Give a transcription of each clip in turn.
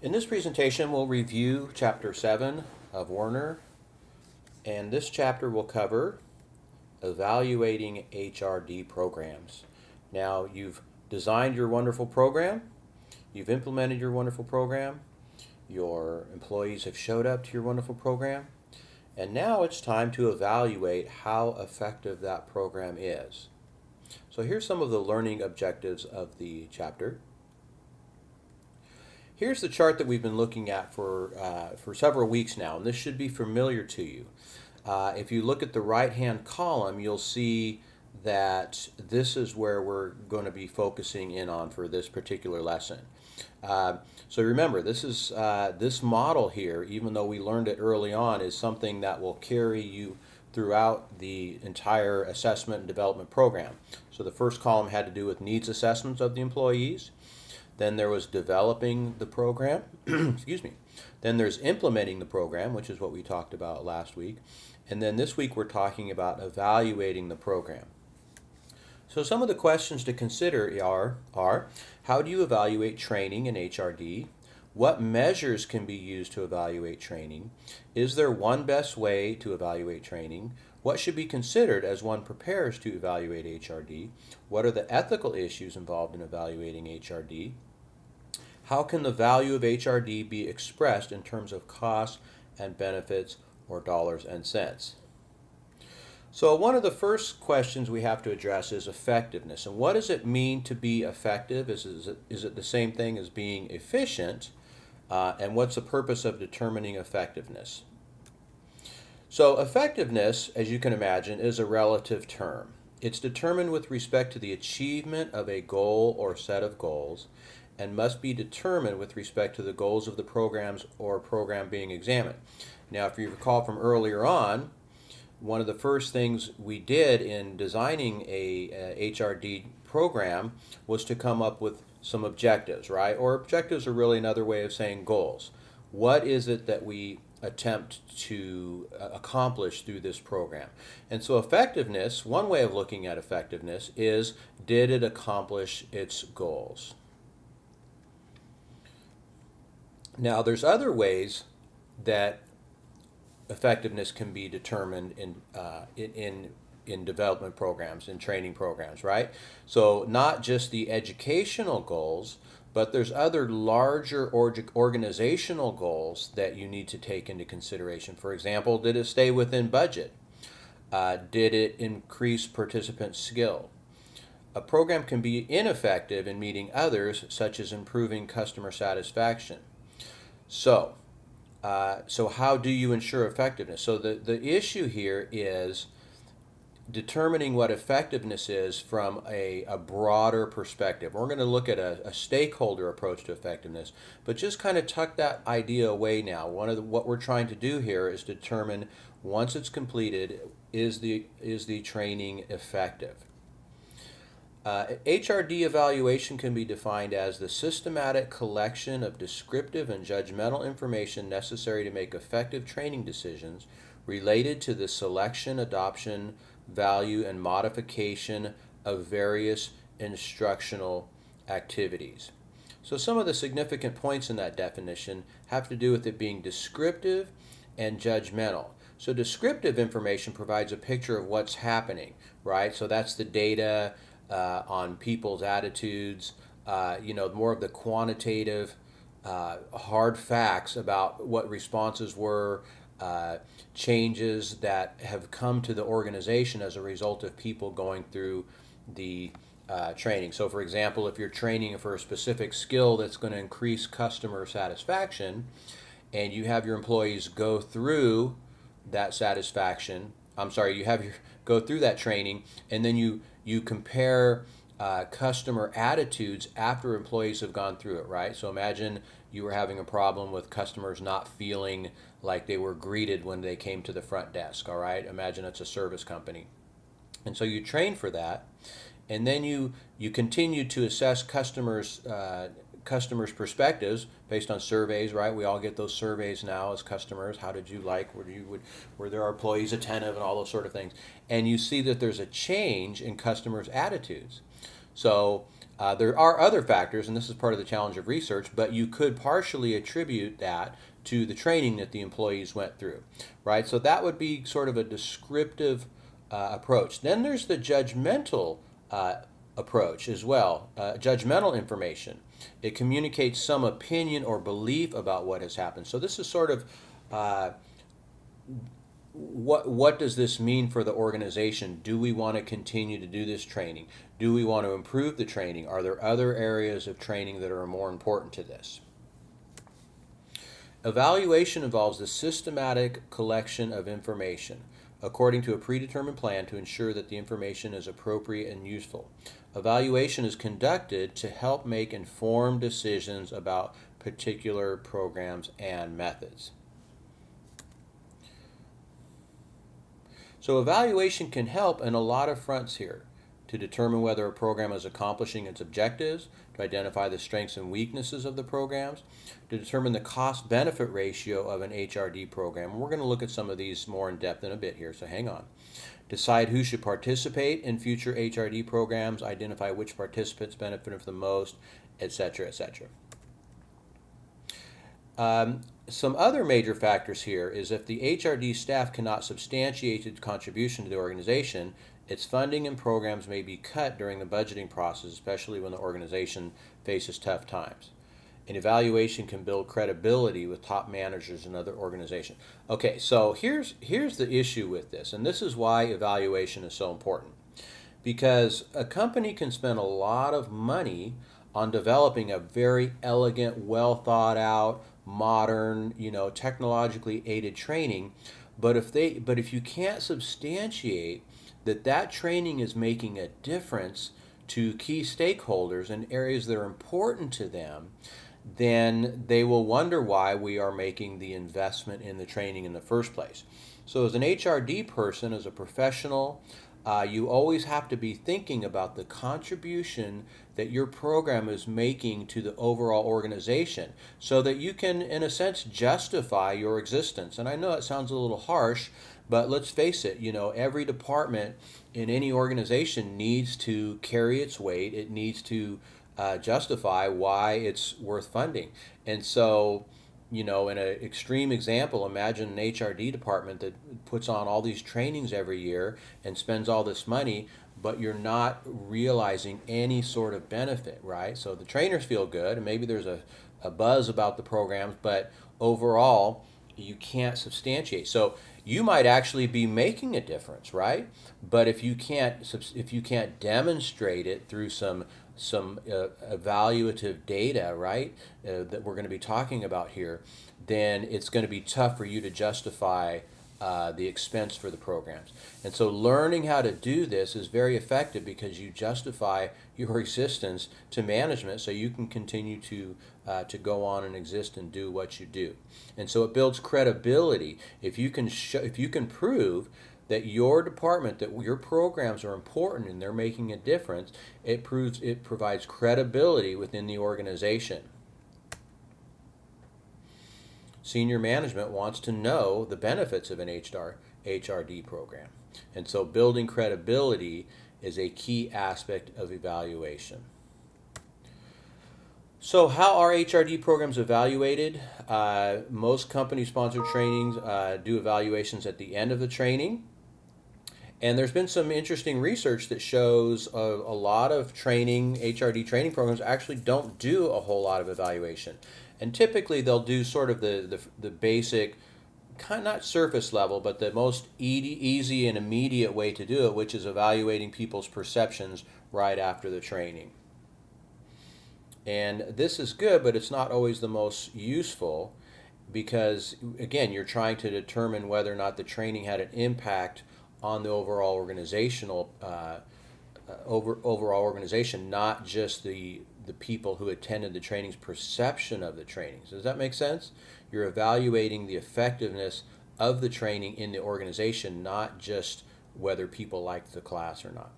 In this presentation, we'll review Chapter 7 of Werner, and this chapter will cover evaluating HRD programs. Now, you've designed your wonderful program, you've implemented your wonderful program, your employees have showed up to your wonderful program, and now it's time to evaluate how effective that program is. So here's some of the learning objectives of the chapter. Here's the chart that we've been looking at for several weeks now, and this should be familiar to you. If you look at the right-hand column, you'll see that this is where we're going to be focusing in on for this particular lesson. So remember, this model here, even though we learned it early on, is something that will carry you throughout the entire assessment and development program. So the first column had to do with needs assessments of the employees. Then there was developing the program, excuse me. Then there's implementing the program, which is what we talked about last week. And then this week we're talking about evaluating the program. So some of the questions to consider are how do you evaluate training in HRD? What measures can be used to evaluate training? Is there one best way to evaluate training? What should be considered as one prepares to evaluate HRD? What are the ethical issues involved in evaluating HRD? How can the value of HRD be expressed in terms of costs and benefits or dollars and cents? So one of the first questions we have to address is effectiveness. And what does it mean to be effective? Is it the same thing as being efficient? And what's the purpose of determining effectiveness? So effectiveness, as you can imagine, is a relative term. It's determined with respect to the achievement of a goal or set of goals and must be determined with respect to the goals of the programs or program being examined. Now, if you recall from earlier on, one of the first things we did in designing a HRD program was to come up with some objectives, right? Or objectives are really another way of saying goals. What is it that we attempt to accomplish through this program? And so effectiveness, one way of looking at effectiveness is, did it accomplish its goals? Now, there's other ways that effectiveness can be determined in development programs, in training programs, right? So not just the educational goals, but there's other larger organizational goals that you need to take into consideration. For example, did it stay within budget? Did it increase participant skill? A program can be ineffective in meeting others, such as improving customer satisfaction. So how do you ensure effectiveness? So the issue here is determining what effectiveness is from a broader perspective. We're going to look at a stakeholder approach to effectiveness, but just kind of tuck that idea away now. What we're trying to do here is determine, once it's completed, is the training effective? HRD evaluation can be defined as the systematic collection of descriptive and judgmental information necessary to make effective training decisions related to the selection, adoption, value, and modification of various instructional activities. So some of the significant points in that definition have to do with it being descriptive and judgmental. So descriptive information provides a picture of what's happening, right? So that's the data on people's attitudes, more of the quantitative, hard facts about what responses were, changes that have come to the organization as a result of people going through the training. So for example, if you're training for a specific skill that's going to increase customer satisfaction, and you have your employees go through that go through that training, and then you compare customer attitudes after employees have gone through it, right? So imagine you were having a problem with customers not feeling like they were greeted when they came to the front desk, all right? Imagine it's a service company. And so you train for that, and then you continue to assess customers' perspectives based on surveys, right? We all get those surveys now as customers. How did you like? Were there employees attentive and all those sort of things? And you see that there's a change in customers' attitudes. So There are other factors, and this is part of the challenge of research, but you could partially attribute that to the training that the employees went through, right? So that would be sort of a descriptive approach. Then there's the judgmental approach as well, judgmental information. It communicates some opinion or belief about what has happened. So this is sort of what does this mean for the organization? Do we want to continue to do this training? Do we want to improve the training? Are there other areas of training that are more important to this? Evaluation involves the systematic collection of information according to a predetermined plan to ensure that the information is appropriate and useful. Evaluation is conducted to help make informed decisions about particular programs and methods. So evaluation can help in a lot of fronts here to determine whether a program is accomplishing its objectives, to identify the strengths and weaknesses of the programs, to determine the cost-benefit ratio of an HRD program. We're going to look at some of these more in depth in a bit here, so hang on. Decide who should participate in future HRD programs, identify which participants benefit from the most, etc., etc. Some other major factors here is if the HRD staff cannot substantiate its contribution to the organization, its funding and programs may be cut during the budgeting process, especially when the organization faces tough times. An evaluation can build credibility with top managers in other organizations. Okay, so here's the issue with this, and this is why evaluation is so important. Because a company can spend a lot of money on developing a very elegant, well thought out, modern, technologically aided training, but if you can't substantiate that training is making a difference to key stakeholders in areas that are important to them, then they will wonder why we are making the investment in the training in the first place. So as an HRD person, as a professional, you always have to be thinking about the contribution that your program is making to the overall organization so that you can, in a sense, justify your existence. And I know it sounds a little harsh, but let's face it, every department in any organization needs to carry its weight. It needs to justify why it's worth funding. And so, in an extreme example, imagine an HRD department that puts on all these trainings every year and spends all this money, but you're not realizing any sort of benefit, right? So the trainers feel good, and maybe there's a buzz about the programs, but overall, you can't substantiate. So you might actually be making a difference, right? But if you can't demonstrate it through some evaluative data, right, that we're going to be talking about here, then it's going to be tough for you to justify the expense for the programs. And so learning how to do this is very effective because you justify your existence to management so you can continue to go on and exist and do what you do. And so it builds credibility. If you can prove that your department, that your programs are important and they're making a difference, it provides credibility within the organization. Senior management wants to know the benefits of an HRD program. And so building credibility is a key aspect of evaluation. So how are HRD programs evaluated? Most company-sponsored trainings do evaluations at the end of the training. And there's been some interesting research that shows a lot of HRD training programs actually don't do a whole lot of evaluation. And typically they'll do sort of the basic, kind of not surface level, but the most easy and immediate way to do it, which is evaluating people's perceptions right after the training. And this is good, but it's not always the most useful because, again, you're trying to determine whether or not the training had an impact on the overall organization, not just the people who attended the training's perception of the trainings. Does that make sense? You're evaluating the effectiveness of the training in the organization, not just whether people liked the class or not.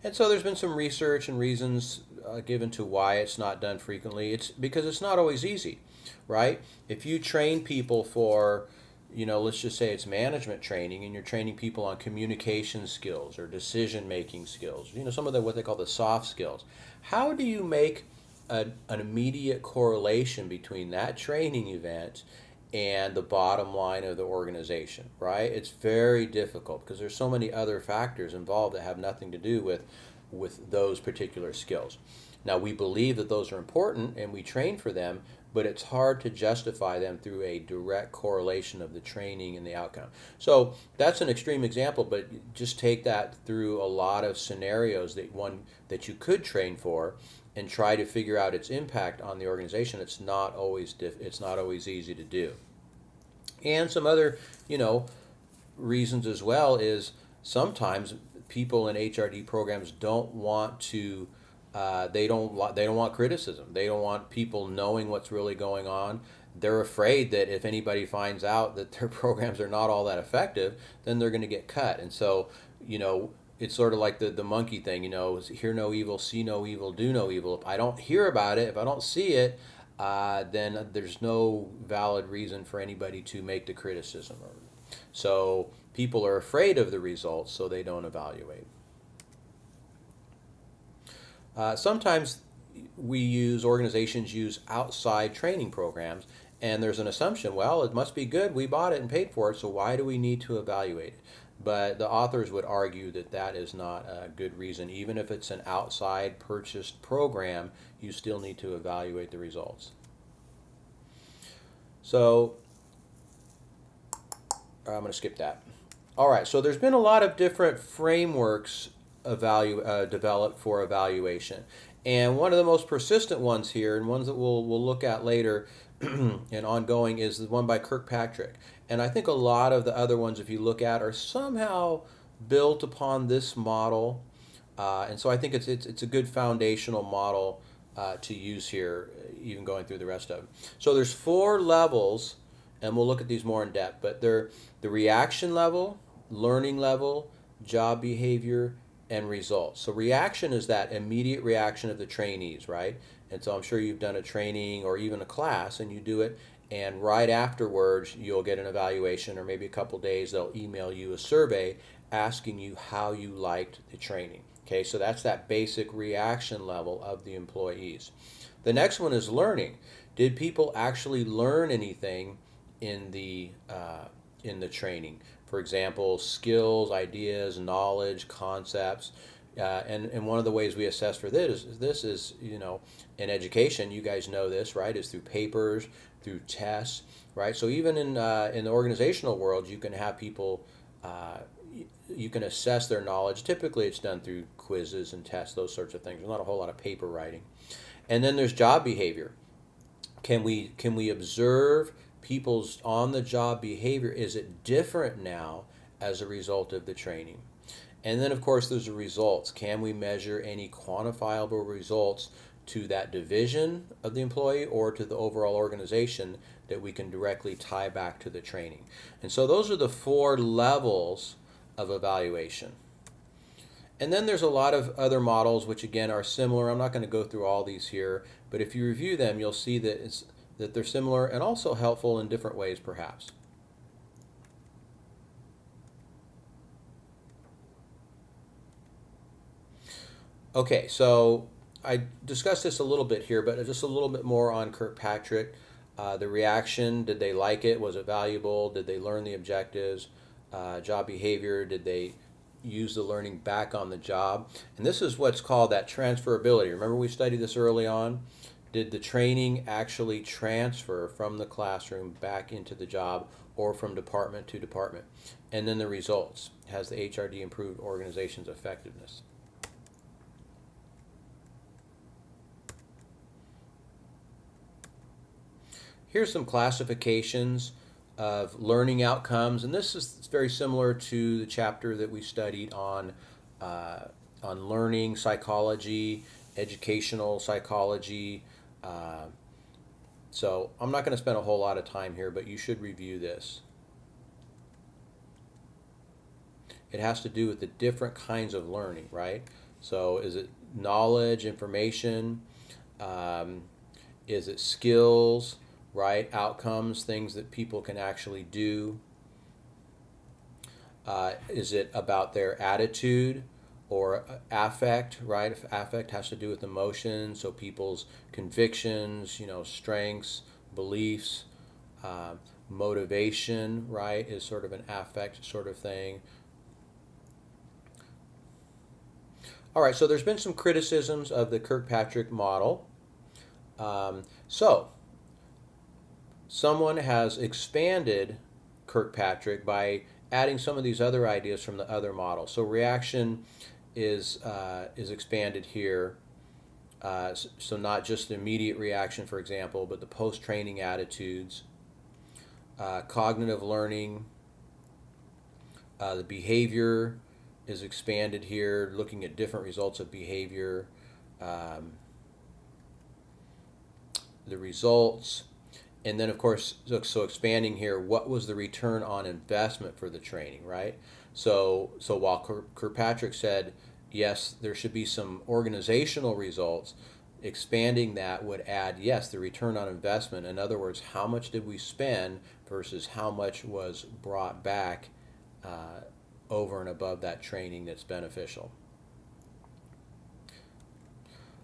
And so there's been some research and reasons given to why it's not done frequently. It's because it's not always easy, right? If you train people for let's just say it's management training and you're training people on communication skills or decision making skills, some of the what they call the soft skills. How do you make an immediate correlation between that training event and the bottom line of the organization, right? It's very difficult because there's so many other factors involved that have nothing to do with those particular skills. Now, we believe that those are important and we train for them, but it's hard to justify them through a direct correlation of the training and the outcome. So that's an extreme example, but just take that through a lot of scenarios that you could train for and try to figure out its impact on the organization. It's not always easy to do. And some other, reasons as well is sometimes people in HRD programs don't want to. They don't want criticism. They don't want people knowing what's really going on. They're afraid that if anybody finds out that their programs are not all that effective, then they're going to get cut. And so, it's sort of like the monkey thing, hear no evil, see no evil, do no evil. If I don't hear about it, if I don't see it, then there's no valid reason for anybody to make the criticism. So people are afraid of the results, so they don't evaluate. Sometimes organizations use outside training programs, and there's an assumption, well, it must be good, we bought it and paid for it, so why do we need to evaluate it? But the authors would argue that that is not a good reason. Even if it's an outside purchased program, you still need to evaluate the results. So I'm going to skip that. All right, so there's been a lot of different frameworks developed for evaluation. And one of the most persistent ones here, and ones that we'll look at later and ongoing, is the one by Kirkpatrick. And I think a lot of the other ones, if you look at, are somehow built upon this model. And so I think it's a good foundational model to use here, even going through the rest of them. So there's 4 levels, and we'll look at these more in depth, but they're the reaction level, learning level, job behavior, and results. So reaction is that immediate reaction of the trainees, right? And so I'm sure you've done a training or even a class, and you do it, and right afterwards you'll get an evaluation, or maybe a couple days they'll email you a survey asking you how you liked the training. Okay, so that's that basic reaction level of the employees. The next one is learning. Did people actually learn anything in the training? For example, skills, ideas, knowledge, concepts. And one of the ways we assess for this is, in education, you guys know this, right, is through papers, through tests, right? So even in the organizational world, you can have people, you can assess their knowledge. Typically, it's done through quizzes and tests, those sorts of things. There's not a whole lot of paper writing. And then there's job behavior. Can we observe people's on-the-job behavior? Is it different now as a result of the training? And then, of course, there's the results. Can we measure any quantifiable results to that division of the employee or to the overall organization that we can directly tie back to the training? And so those are the 4 levels of evaluation. And then there's a lot of other models which, again, are similar. I'm not going to go through all these here, but if you review them, you'll see that they're similar and also helpful in different ways, perhaps. Okay, so I discussed this a little bit here, but just a little bit more on Kirkpatrick. The reaction, did they like it? Was it valuable? Did they learn the objectives? Job behavior, did they use the learning back on the job? And this is what's called that transferability. Remember we studied this early on? Did the training actually transfer from the classroom back into the job or from department to department? And then the results. Has the HRD improved organization's effectiveness? Here's some classifications of learning outcomes, and this is very similar to the chapter that we studied on learning psychology, educational psychology. So I'm not going to spend a whole lot of time here, but you should review this. It has to do with the different kinds of learning, right? So is it knowledge, information? Is it skills? right? Outcomes, things that people can actually do. Is it about their attitude or affect, right? If affect has to do with emotions, so people's convictions, strengths, beliefs, motivation, right, is sort of an affect sort of thing. All right, so there's been some criticisms of the Kirkpatrick model. So someone has expanded Kirkpatrick by adding some of these other ideas from the other models. So reaction is expanded here. So not just the immediate reaction, for example, but the post-training attitudes, cognitive learning, the behavior is expanded here, looking at different results of behavior, the results, and then of course, so expanding here, what was the return on investment for the training, right? So while Kirkpatrick said, yes, there should be some organizational results, expanding that would add, yes, the return on investment. In other words, how much did we spend versus how much was brought back over and above that training that's beneficial.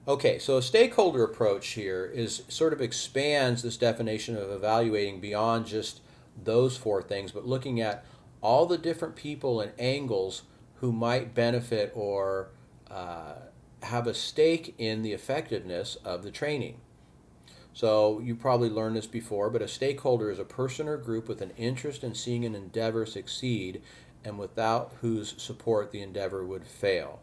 Okay, so a stakeholder approach here is sort of expands this definition of evaluating beyond just those four things, but looking at all the different people and angles who might benefit or have a stake in the effectiveness of the training. So you probably learned this before, but a stakeholder is a person or group with an interest in seeing an endeavor succeed and without whose support the endeavor would fail.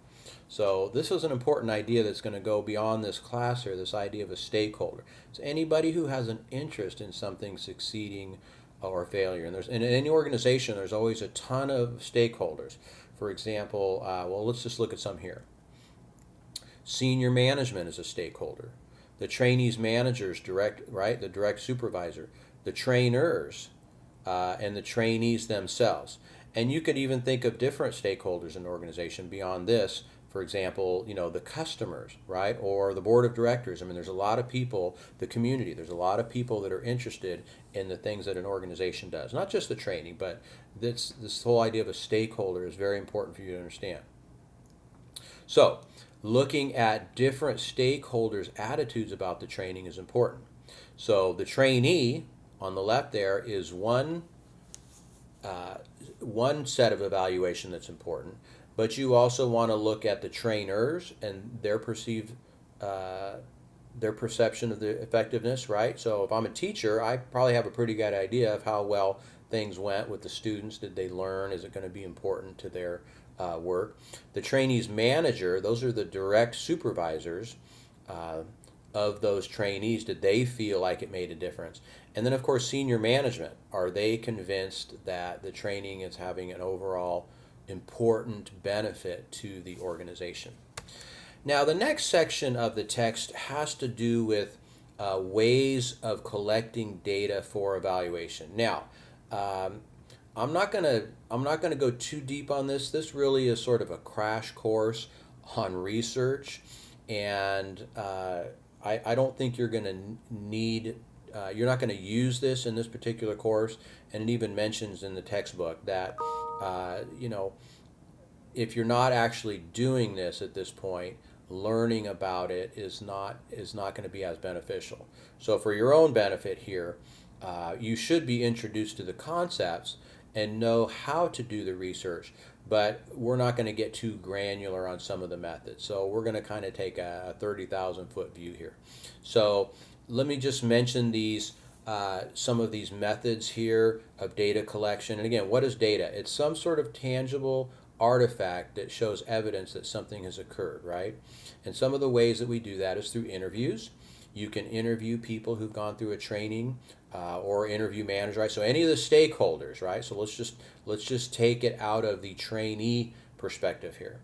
So this is an important idea that's going to go beyond this class here, this idea of a stakeholder. It's anybody who has an interest in something succeeding or failure. And in any organization, there's always a ton of stakeholders. For example, well, let's just look at some here. Senior management is a stakeholder. The trainees managers, the direct supervisor, the trainers, and the trainees themselves. And you could even think of different stakeholders in an organization beyond this. For example, the customers, right? Or the board of directors. I mean, there's a lot of people, the community, there's a lot of people that are interested in the things that an organization does. Not just the training, but this whole idea of a stakeholder is very important for you to understand. So, looking at different stakeholders' attitudes about the training is important. So the trainee on the left there is one set of evaluation that's important, but you also want to look at the trainers and their perception of the effectiveness, right? So if I'm a teacher, I probably have a pretty good idea of how well things went with the students. Did they learn? Is it going to be important to their work? The trainees manager, those are the direct supervisors of those trainees. Did they feel like it made a difference? And then, of course, senior management. Are they convinced that the training is having an overall important benefit to the organization? Now, the next section of the text has to do with ways of collecting data for evaluation. Now, I'm not gonna go too deep on this. This really is sort of a crash course on research, and I don't think you're gonna need. You're not going to use this in this particular course, and it even mentions in the textbook that if you're not actually doing this at this point, learning about it is not going to be as beneficial. So for your own benefit here, you should be introduced to the concepts and know how to do the research, but we're not going to get too granular on some of the methods. So we're going to kind of take a 30,000 foot view here. So let me just mention these some of these methods here of data collection. And again, what is data? It's some sort of tangible artifact that shows evidence that something has occurred, right? And some of the ways that we do that is through interviews. You can interview people who've gone through a training or interview managers, right? So any of the stakeholders, right? So let's just take it out of the trainee perspective here.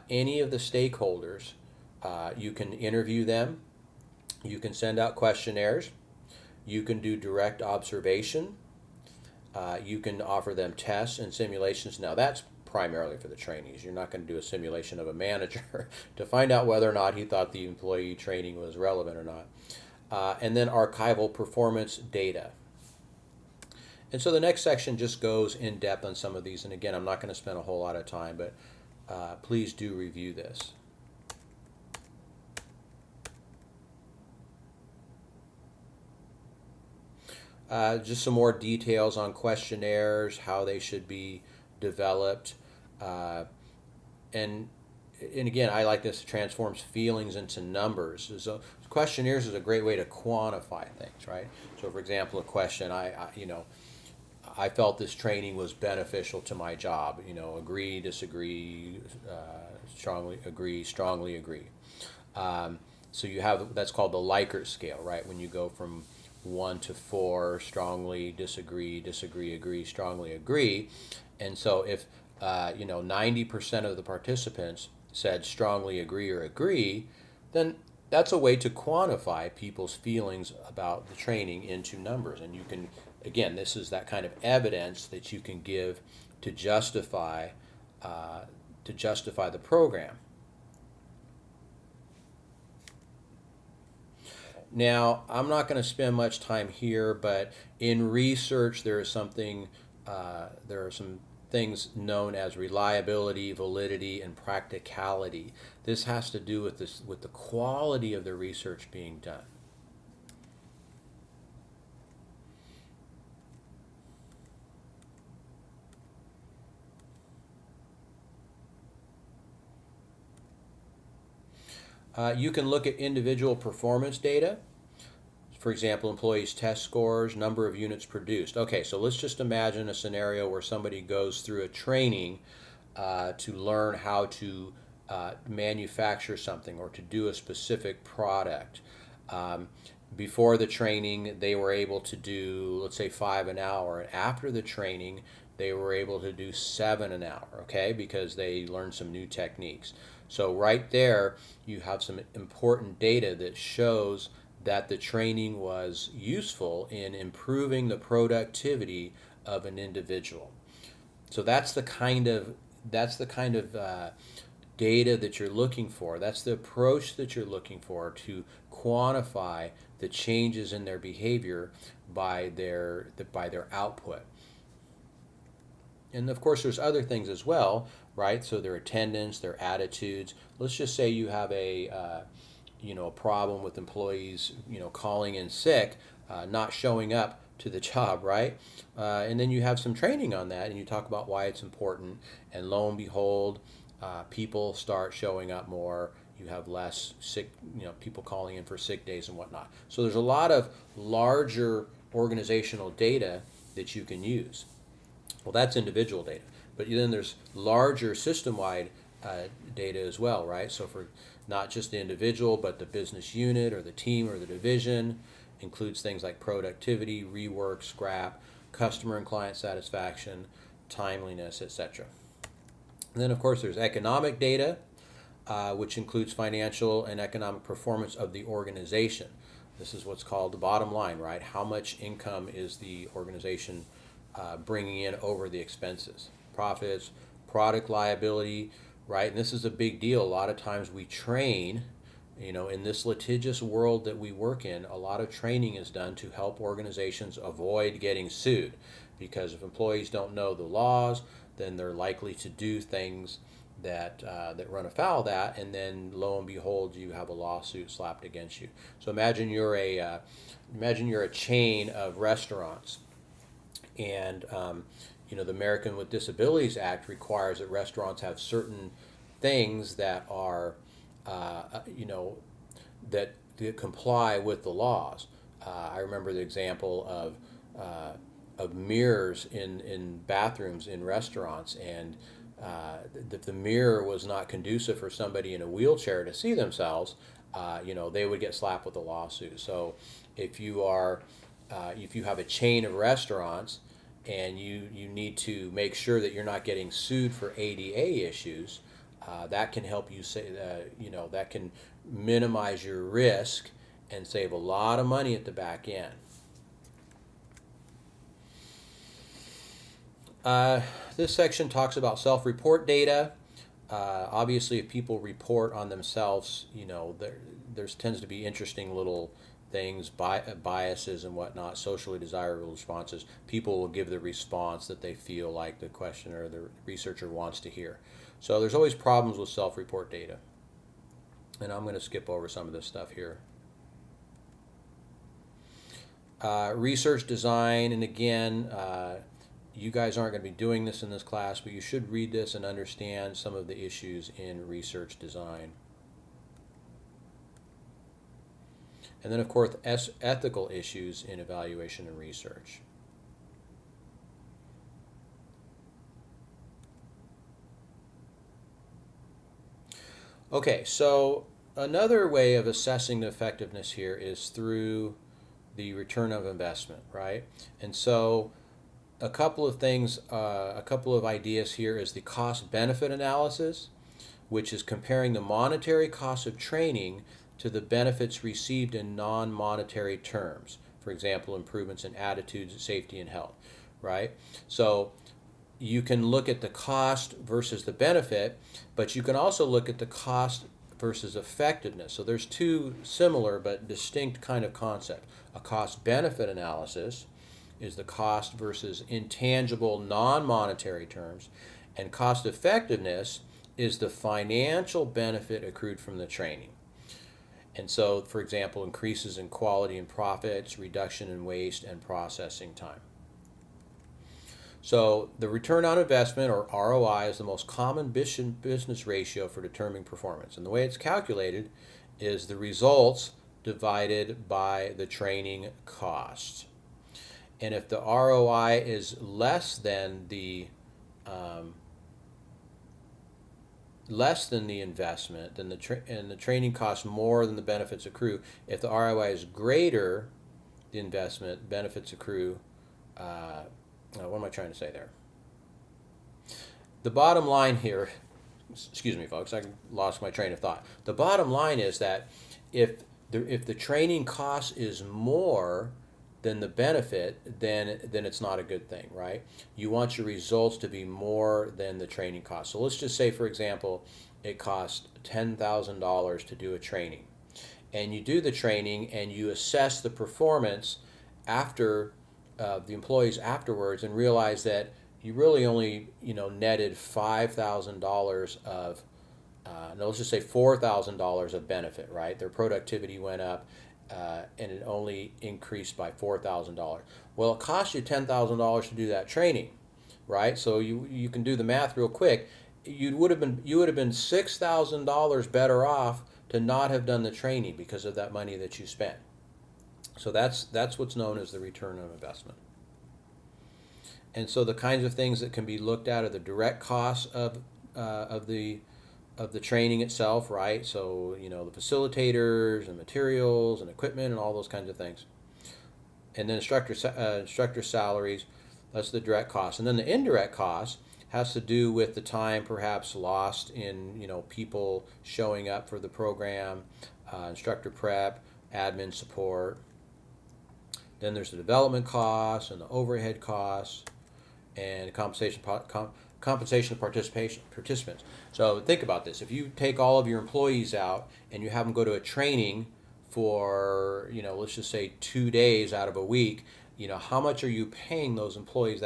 Any of the stakeholders, you can interview them. You can send out questionnaires. You can do direct observation. You can offer them tests and simulations. Now that's primarily for the trainees. You're not going to do a simulation of a manager to find out whether or not he thought the employee training was relevant or not. and then archival performance data. And so the next section just goes in depth on some of these. And again, I'm not going to spend a whole lot of time, but please do review this. Just some more details on questionnaires, how they should be developed. And again, I like this, transforms feelings into numbers. So questionnaires is a great way to quantify things, right? So for example, a question, I felt this training was beneficial to my job. Agree, disagree, strongly agree. So you have, that's called the Likert scale, right? When you go from 1 to 4, strongly disagree, agree, strongly agree. And so if 90% of the participants said strongly agree or agree, then that's a way to quantify people's feelings about the training into numbers. And you can, again, this is that kind of evidence that you can give to justify the program. Now, I'm not going to spend much time here, but in research there are some things known as reliability, validity, and practicality. This has to do with the quality of the research being done. You can look at individual performance data. For example, employees' test scores, number of units produced. Okay, so let's just imagine a scenario where somebody goes through a training to learn how to manufacture something or to do a specific product. Before the training, they were able to do, let's say, 5 an hour. And after the training, they were able to do 7 an hour, okay, because they learned some new techniques. So right there, you have some important data that shows that the training was useful in improving the productivity of an individual. So that's the kind of data that you're looking for. That's the approach that you're looking for to quantify the changes in their behavior by their output. And of course, there's other things as well, right? So their attendance, their attitudes. Let's just say you have a problem with employees, calling in sick, not showing up to the job, right? And then you have some training on that, and you talk about why it's important. And lo and behold, people start showing up more. You have less sick, people calling in for sick days and whatnot. So there's a lot of larger organizational data that you can use. Well, that's individual data, but then there's larger system-wide data as well, right? So for not just the individual, but the business unit or the team or the division, includes things like productivity, rework, scrap, customer and client satisfaction, timeliness, etc. And then, of course, there's economic data, which includes financial and economic performance of the organization. This is what's called the bottom line, right? How much income is the organization bringing in over the expenses? Profits, product liability, right? And this is a big deal. A lot of times we train, in this litigious world that we work in, a lot of training is done to help organizations avoid getting sued. Because if employees don't know the laws, then they're likely to do things that run afoul of that, and then lo and behold, you have a lawsuit slapped against you. So imagine you're a chain of restaurants, and the American with Disabilities Act requires that restaurants have certain things that are, that comply with the laws. I remember the example of mirrors in bathrooms in restaurants, and if the mirror was not conducive for somebody in a wheelchair to see themselves, they would get slapped with a lawsuit. So if you have a chain of restaurants and you need to make sure that you're not getting sued for ADA issues, that can help you that can minimize your risk and save a lot of money at the back end. This section talks about self-report data. Obviously, if people report on themselves, there tends to be interesting little things, biases and whatnot, socially desirable responses, people will give the response that they feel like the questioner or the researcher wants to hear. So there's always problems with self-report data. And I'm going to skip over some of this stuff here. Research design, and again, you guys aren't going to be doing this in this class, but you should read this and understand some of the issues in research design. And then, of course, ethical issues in evaluation and research. Okay, so another way of assessing the effectiveness here is through the return of investment, right? And so a couple of things, a couple of ideas here is the cost-benefit analysis, which is comparing the monetary cost of training to the benefits received in non-monetary terms. For example, improvements in attitudes, safety, and health, right? So you can look at the cost versus the benefit, but you can also look at the cost versus effectiveness. So there's two similar but distinct kind of concepts. A cost-benefit analysis is the cost versus intangible non-monetary terms, and cost effectiveness is the financial benefit accrued from the training. And so, for example, increases in quality and profits, reduction in waste, and processing time. So the return on investment, or ROI, is the most common business ratio for determining performance. And the way it's calculated is the results divided by the training cost. And if the ROI is less than the investment, then the training costs more than the benefits accrue. If the ROI is greater, the investment, benefits accrue. What am I trying to say there? The bottom line here, excuse me, folks, I lost my train of thought. The bottom line is that if the training cost is more than the benefit, then it's not a good thing, right? You want your results to be more than the training cost. So let's just say, for example, it costs $10,000 to do a training. And you do the training and you assess the performance after the employees afterwards and realize that you really only netted $5,000 of let's just say $4,000 of benefit, right? Their productivity went up and it only increased by $4,000. Well, it cost you $10,000 to do that training, right? So you can do the math real quick. You would have been $6,000 better off to not have done the training because of that money that you spent. So that's what's known as the return on investment. And so the kinds of things that can be looked at are the direct costs of the training itself, right? So the facilitators and materials and equipment and all those kinds of things. And then instructor salaries, that's the direct cost. And then the indirect cost has to do with the time perhaps lost in people showing up for the program, instructor prep, admin support. Then there's the development costs and the overhead costs and compensation of participants. So think about this. If you take all of your employees out and you have them go to a training for, let's just say 2 days out of a week, how much are you paying those employees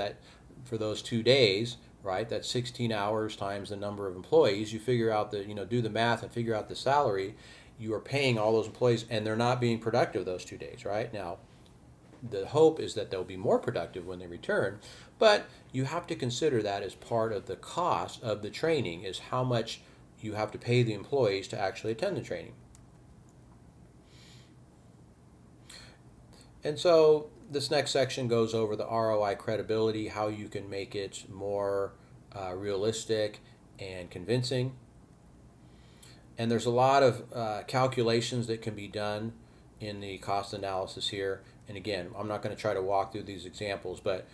for those 2 days, right? That's 16 hours times the number of employees. You figure out do the math and figure out the salary. You are paying all those employees and they're not being productive those 2 days, right? Now, the hope is that they'll be more productive when they return, but you have to consider that as part of the cost of the training is how much you have to pay the employees to actually attend the training. And so this next section goes over the ROI credibility, how you can make it more realistic and convincing. And there's a lot of calculations that can be done in the cost analysis here. And again, I'm not going to try to walk through these examples, but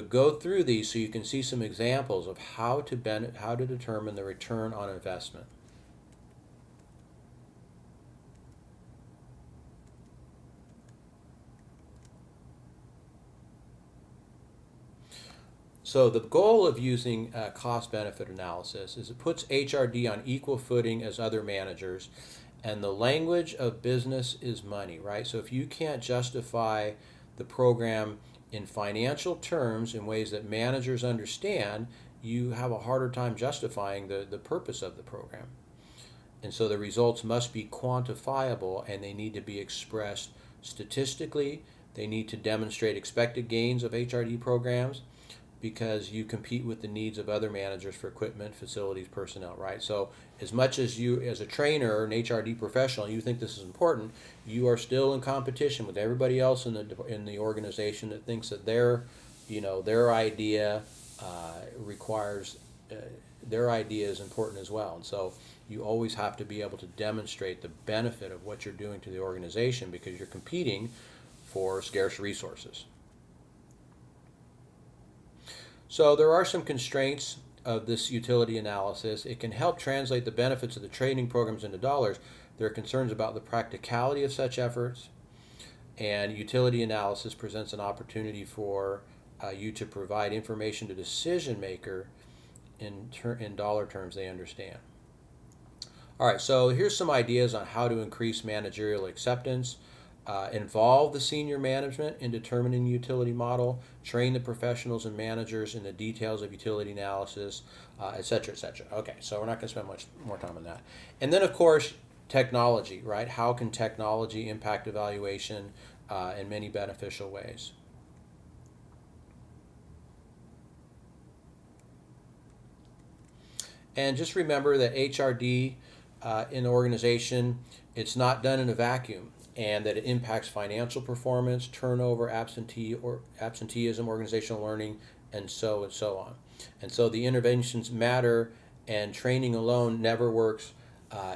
go through these so you can see some examples of how to determine the return on investment. So the goal of using cost-benefit analysis is it puts HRD on equal footing as other managers, And the language of business is money, right? So if you can't justify the program in financial terms in ways that managers understand, you have a harder time justifying the purpose of the program. And so the results must be quantifiable and they need to be expressed statistically. They need to demonstrate expected gains of HRD programs because you compete with the needs of other managers for equipment, facilities, personnel, right? So as much as you, as a trainer or an HRD professional, you think this is important, you are still in competition with everybody else in the organization that thinks that their idea requires their idea is important as well. And so you always have to be able to demonstrate the benefit of what you're doing to the organization because you're competing for scarce resources. So there are some constraints of this utility analysis. It can help translate the benefits of the training programs into dollars. There are concerns about the practicality of such efforts, and utility analysis presents an opportunity for you to provide information to decision maker in dollar terms they understand. All right, so here's some ideas on how to increase managerial acceptance. Involve the senior management in determining the utility model, train the professionals and managers in the details of utility analysis, et cetera, et cetera. Okay, so we're not going to spend much more time on that. And then, of course, technology, right? How can technology impact evaluation in many beneficial ways? And just remember that HRD in the organization, it's not done in a vacuum, and that it impacts financial performance, turnover, absenteeism, organizational learning, and so on. And so the interventions matter, and training alone never works.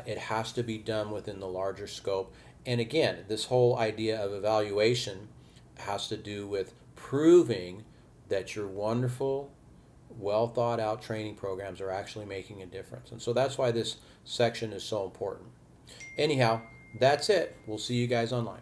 It has to be done within the larger scope. And again, this whole idea of evaluation has to do with proving that your wonderful, well thought out training programs are actually making a difference. And so that's why this section is so important. Anyhow, that's it. We'll see you guys online.